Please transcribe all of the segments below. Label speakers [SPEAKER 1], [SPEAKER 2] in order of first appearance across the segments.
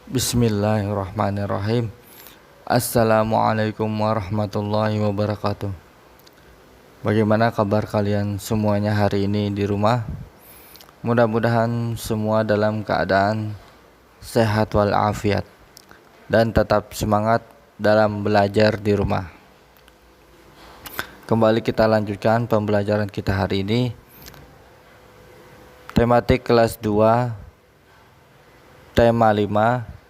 [SPEAKER 1] Bismillahirrahmanirrahim. Assalamualaikum warahmatullahi wabarakatuh. Bagaimana kabar kalian semuanya hari ini di rumah? Mudah-mudahan semua dalam keadaan sehat walafiat dan tetap semangat dalam belajar di rumah. Kembali kita lanjutkan pembelajaran kita hari ini. Tematik kelas 2, tema 5,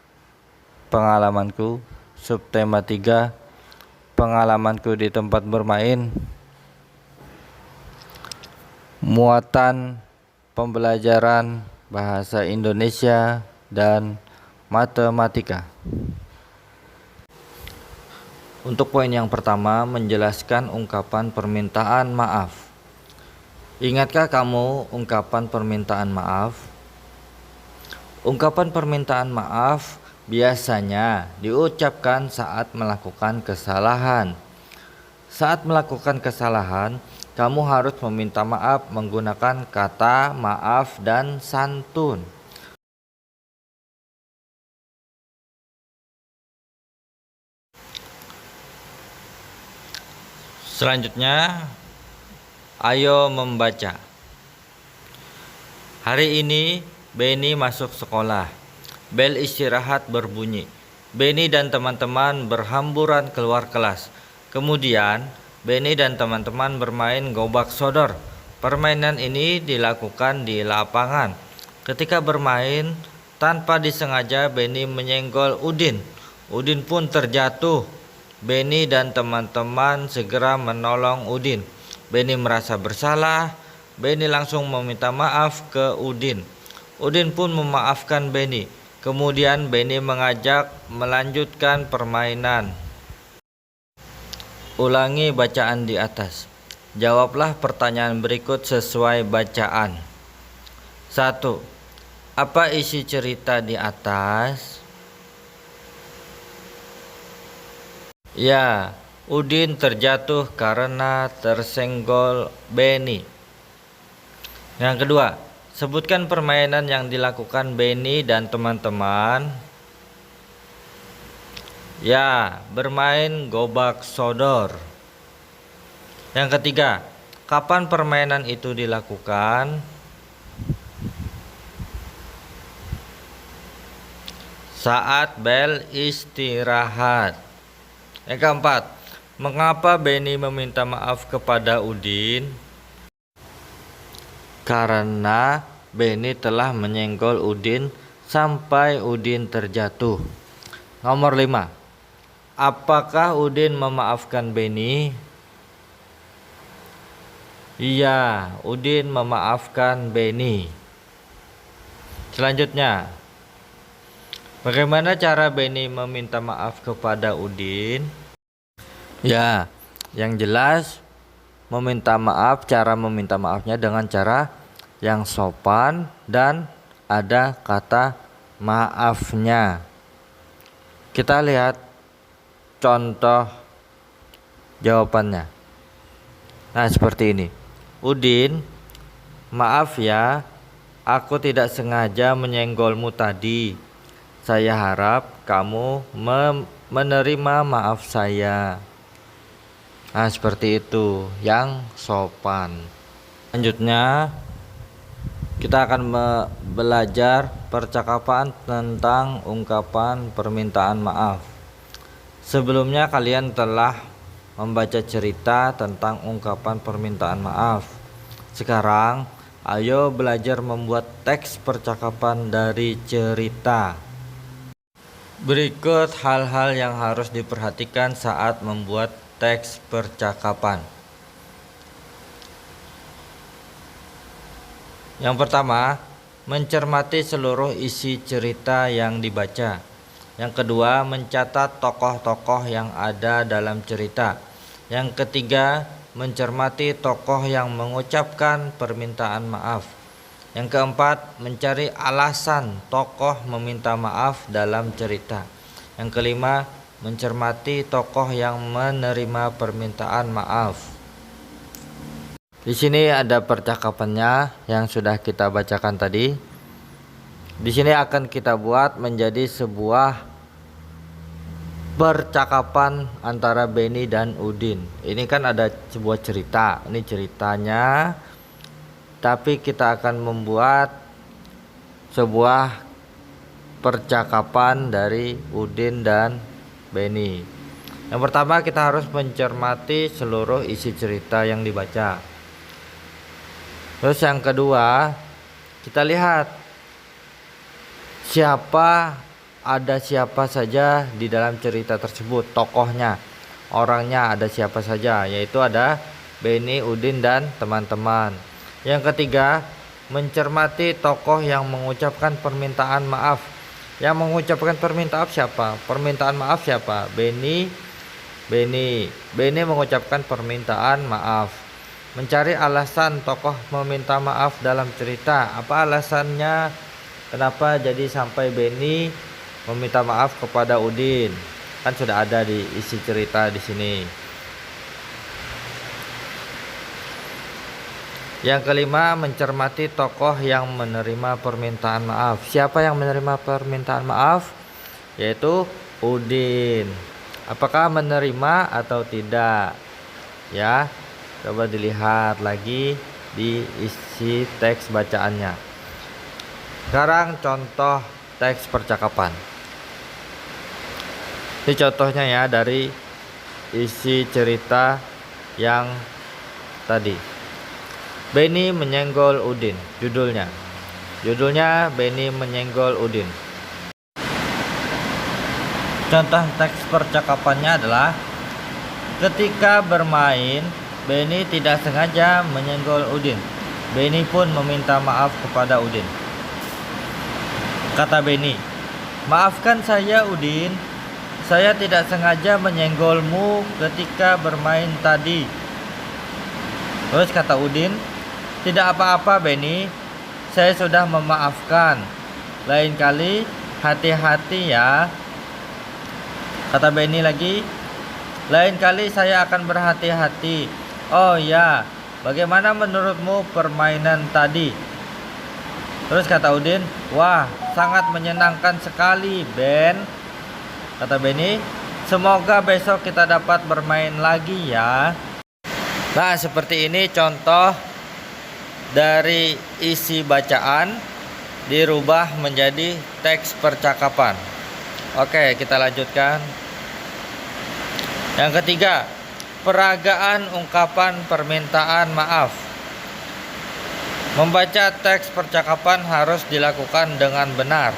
[SPEAKER 1] pengalamanku. Subtema 3, pengalamanku di tempat bermain. Muatan pembelajaran bahasa Indonesia dan matematika. Untuk poin yang pertama, menjelaskan ungkapan permintaan maaf. Ingatkah kamu ungkapan permintaan maaf? Ungkapan permintaan maaf biasanya diucapkan saat melakukan kesalahan. Saat melakukan kesalahan, kamu harus meminta maaf menggunakan kata maaf dan santun. Selanjutnya, ayo membaca. Hari ini Benny masuk sekolah. Bel istirahat berbunyi. Benny dan teman-teman berhamburan keluar kelas. Kemudian, Benny dan teman-teman bermain gobak sodor. Permainan ini dilakukan di lapangan. Ketika bermain, tanpa disengaja Benny menyenggol Udin. Udin pun terjatuh. Benny dan teman-teman segera menolong Udin. Benny merasa bersalah. Benny langsung meminta maaf ke Udin. Udin pun memaafkan Benny. Kemudian Benny mengajak melanjutkan permainan. Ulangi bacaan di atas. Jawablah pertanyaan berikut sesuai bacaan. 1. Apa isi cerita di atas? Ya, Udin terjatuh karena tersenggol Benny. Yang kedua, sebutkan permainan yang dilakukan Benny dan teman-teman. Ya, bermain gobak sodor. Yang ketiga, kapan permainan itu dilakukan? Saat Bel istirahat. Yang keempat, mengapa Benny meminta maaf kepada Udin? Karena Benny telah menyenggol Udin sampai Udin terjatuh. Nomor 5. Apakah Udin memaafkan Benny? Iya, Udin memaafkan Benny. Selanjutnya, bagaimana cara Benny meminta maaf kepada Udin? Ya, yang jelas cara meminta maafnya dengan cara yang sopan dan ada kata maafnya. Kita lihat contoh jawabannya. Nah, seperti ini. Udin, maaf ya, aku tidak sengaja menyenggolmu tadi. Saya harap kamu menerima maaf saya. Nah, seperti itu, yang sopan. Selanjutnya, kita akan belajar percakapan tentang ungkapan permintaan maaf. Sebelumnya kalian telah membaca cerita tentang ungkapan permintaan maaf. Sekarang, ayo belajar membuat teks percakapan dari cerita. Berikut hal-hal yang harus diperhatikan saat membuat teks percakapan. Yang pertama, mencermati seluruh isi cerita yang dibaca. Yang kedua, mencatat tokoh-tokoh yang ada dalam cerita. Yang ketiga, mencermati tokoh yang mengucapkan permintaan maaf. Yang keempat, mencari alasan tokoh meminta maaf dalam cerita. Yang kelima, mencermati tokoh yang menerima permintaan maaf. Di sini ada percakapannya yang sudah kita bacakan tadi. Di sini akan kita buat menjadi sebuah percakapan antara Benny dan Udin. Ini kan ada sebuah cerita. Ini ceritanya. Tapi kita akan membuat sebuah percakapan dari Udin dan Benny. Yang pertama, kita harus mencermati seluruh isi cerita yang dibaca. Terus yang kedua, kita lihat ada siapa saja di dalam cerita tersebut, tokohnya, orangnya ada siapa saja, yaitu ada Benny, Udin, dan teman-teman. Yang ketiga, mencermati tokoh yang mengucapkan permintaan maaf. Yang mengucapkan permintaan siapa? Permintaan maaf siapa? Benny mengucapkan permintaan maaf. Mencari alasan tokoh meminta maaf dalam cerita. Apa alasannya? Kenapa jadi sampai Benny meminta maaf kepada Udin? Kan sudah ada di isi cerita di sini. Yang kelima, mencermati tokoh yang menerima permintaan maaf. Siapa yang menerima permintaan maaf? Yaitu Udin. Apakah menerima atau tidak? Ya, coba dilihat lagi di isi teks bacaannya. Sekarang contoh teks percakapan. Ini contohnya ya dari isi cerita yang tadi. Benny menyenggol Udin. Judulnya Benny menyenggol Udin. Contoh teks percakapannya adalah: ketika bermain, Benny tidak sengaja menyenggol Udin. Benny pun meminta maaf kepada Udin. Kata Benny, "Maafkan saya, Udin. Saya tidak sengaja menyenggolmu ketika bermain tadi." Terus kata Udin, "Tidak apa-apa, Benny. Saya sudah memaafkan. Lain kali hati-hati ya." Kata Benny lagi, "Lain kali saya akan berhati-hati. Oh ya, bagaimana menurutmu permainan tadi?" Terus kata Udin, "Wah, sangat menyenangkan sekali, Ben." Kata Benny, "Semoga besok kita dapat bermain lagi ya." Nah, seperti ini contoh dari isi bacaan dirubah menjadi teks percakapan. Oke, kita lanjutkan. Yang ketiga, peragaan ungkapan permintaan maaf. Membaca teks percakapan harus dilakukan dengan benar.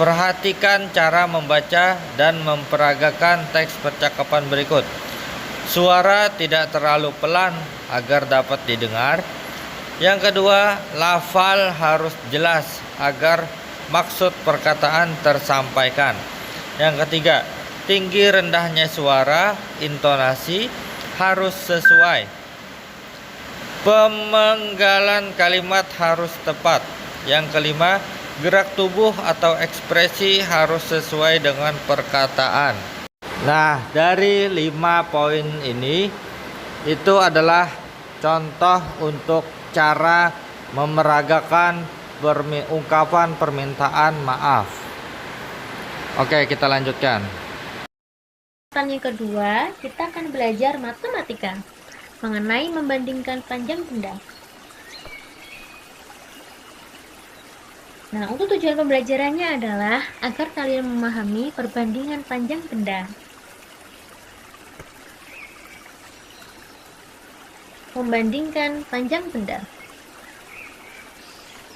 [SPEAKER 1] Perhatikan cara membaca dan memperagakan teks percakapan berikut. Suara tidak terlalu pelan agar dapat didengar. Yang kedua, lafal harus jelas agar maksud perkataan tersampaikan. Yang ketiga, tinggi rendahnya suara, intonasi harus sesuai. Pemenggalan kalimat harus tepat. Yang kelima, gerak tubuh atau ekspresi harus sesuai dengan perkataan. Nah, dari 5 poin ini itu adalah contoh untuk cara memeragakan ungkapan permintaan maaf. Oke, kita lanjutkan.
[SPEAKER 2] Yang kedua, kita akan belajar matematika mengenai membandingkan panjang benda. Nah, untuk tujuan pembelajarannya adalah agar kalian memahami perbandingan panjang benda. Membandingkan panjang benda.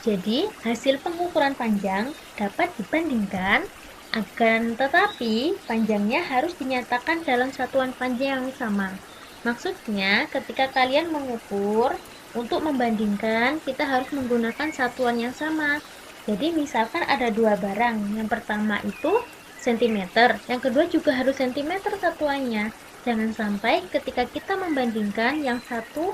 [SPEAKER 2] Jadi, hasil pengukuran panjang dapat dibandingkan, akan tetapi panjangnya harus dinyatakan dalam satuan panjang yang sama. Maksudnya, ketika kalian mengukur, untuk membandingkan, kita harus menggunakan satuan yang sama. Jadi, misalkan ada 2 barang. Yang pertama itu sentimeter, yang kedua juga harus sentimeter satuannya. Jangan sampai ketika kita membandingkan yang satu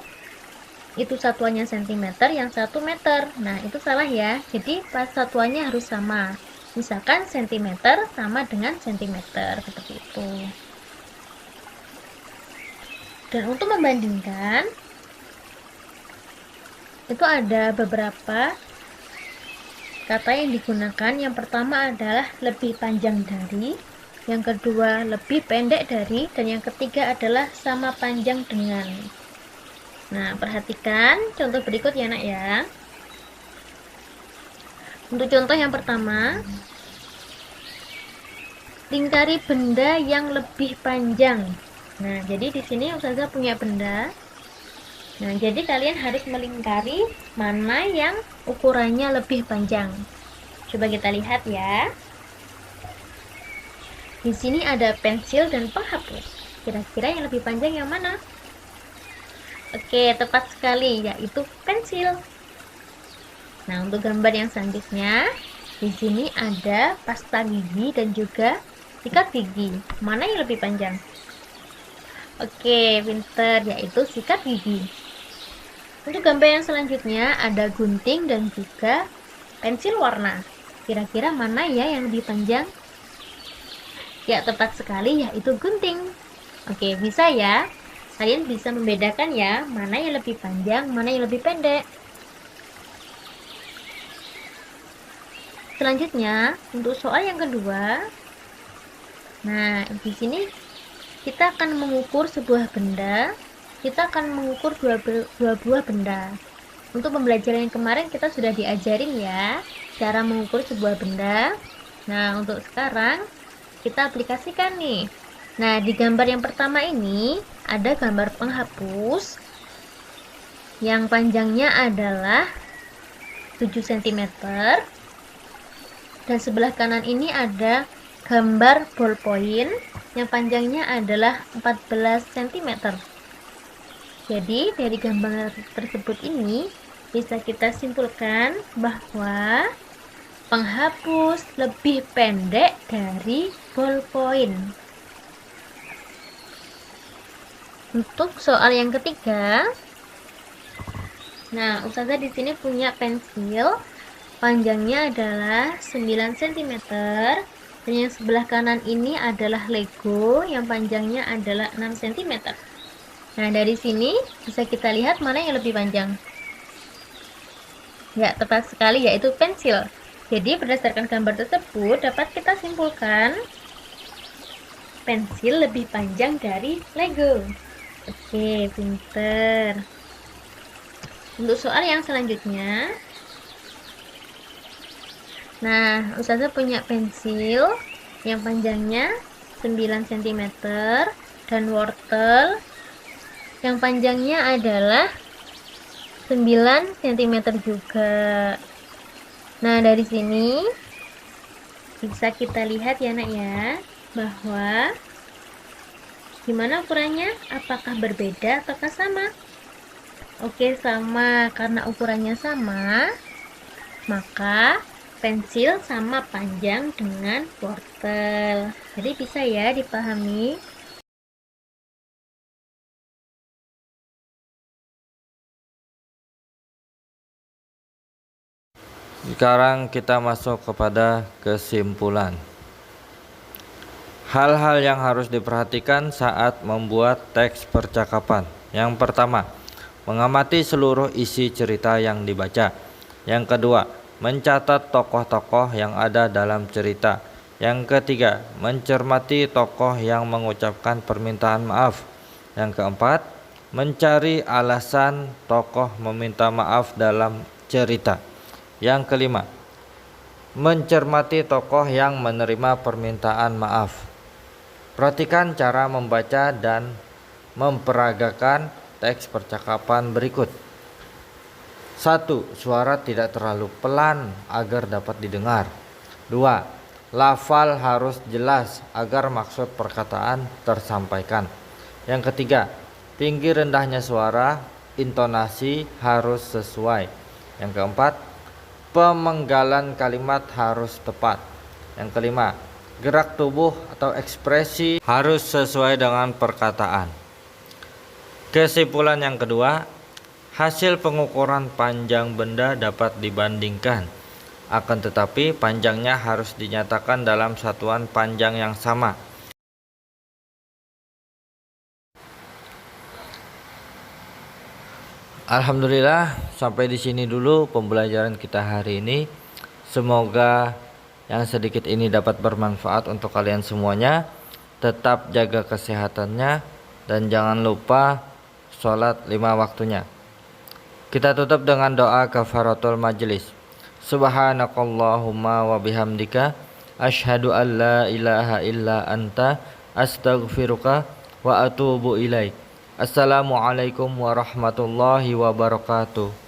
[SPEAKER 2] itu satuannya sentimeter, yang satu meter. Nah, itu salah ya. Jadi pas satuannya harus sama. Misalkan sentimeter sama dengan sentimeter, seperti itu. Dan untuk membandingkan itu ada beberapa kata yang digunakan yang pertama adalah lebih panjang dari, yang kedua lebih pendek dari, dan yang ketiga adalah sama panjang dengan. Nah, perhatikan contoh berikut ya nak ya. Untuk contoh yang pertama, lingkari benda yang lebih panjang. Nah, jadi di sini Ustazah punya benda. Nah, jadi kalian harus melingkari mana yang ukurannya lebih panjang. Coba kita lihat ya. Di sini ada pensil dan penghapus. Kira-kira yang lebih panjang yang mana? Oke, tepat sekali, yaitu pensil. Nah, untuk gambar yang selanjutnya, di sini ada pasta gigi dan juga sikat gigi. Mana yang lebih panjang? Oke, pinter, yaitu sikat gigi. Untuk gambar yang selanjutnya ada gunting dan juga pensil warna. Kira-kira mana ya yang lebih panjang? Ya, tepat sekali, yaitu gunting. Oke, bisa ya. Kalian bisa membedakan ya, mana yang lebih panjang, mana yang lebih pendek. Selanjutnya, untuk soal yang kedua. Nah, di sini kita akan mengukur sebuah benda. Kita akan mengukur dua buah benda. Untuk pembelajaran yang kemarin kita sudah diajarin ya, cara mengukur sebuah benda. Nah, untuk sekarang kita aplikasikan nih. Nah, di gambar yang pertama ini ada gambar penghapus yang panjangnya adalah 7 cm. Dan sebelah kanan ini ada gambar ballpoint yang panjangnya adalah 14 cm. Jadi dari gambar tersebut ini bisa kita simpulkan bahwa penghapus lebih pendek dari ballpoint. Untuk soal yang ketiga, nah Ustazah di sini punya pensil panjangnya adalah 9 cm dan yang sebelah kanan ini adalah Lego yang panjangnya adalah 6 cm. Nah, dari sini bisa kita lihat mana yang lebih panjang. Ya, tepat sekali, yaitu pensil. Jadi, berdasarkan gambar tersebut, dapat kita simpulkan pensil lebih panjang dari Lego. Oke, pinter. Untuk soal yang selanjutnya, nah, Ustazah punya pensil yang panjangnya 9 cm dan wortel yang panjangnya adalah 9 cm juga. Nah, dari sini bisa kita lihat ya nak ya, bahwa gimana ukurannya? Apakah berbeda ataukah sama? Oke, sama. Karena ukurannya sama, maka pensil sama panjang dengan wortel. Jadi bisa ya dipahami.
[SPEAKER 1] Sekarang kita masuk kepada kesimpulan. Hal-hal yang harus diperhatikan saat membuat teks percakapan. Yang pertama, mengamati seluruh isi cerita yang dibaca. Yang kedua, mencatat tokoh-tokoh yang ada dalam cerita. Yang ketiga, mencermati tokoh yang mengucapkan permintaan maaf. Yang keempat, mencari alasan tokoh meminta maaf dalam cerita. Yang kelima, mencermati tokoh yang menerima permintaan maaf. Perhatikan cara membaca dan memperagakan teks percakapan berikut. 1. Suara tidak terlalu pelan agar dapat didengar. 2. Lafal harus jelas agar maksud perkataan tersampaikan. Yang ketiga, tinggi rendahnya suara, intonasi harus sesuai. Yang keempat, pemenggalan kalimat harus tepat. Yang kelima, gerak tubuh atau ekspresi harus sesuai dengan perkataan. Kesimpulan yang kedua, hasil pengukuran panjang benda dapat dibandingkan. Akan tetapi panjangnya harus dinyatakan dalam satuan panjang yang sama. Alhamdulillah, sampai di sini dulu pembelajaran kita hari ini. Semoga yang sedikit ini dapat bermanfaat untuk kalian semuanya. Tetap jaga kesehatannya dan jangan lupa sholat 5 waktunya. Kita tutup dengan doa kafaratul majlis. Subhanakallahumma wa bihamdika asyhadu an la ilaha illa anta astaghfiruka wa atubu ilaik. Assalamualaikum warahmatullahi wabarakatuh.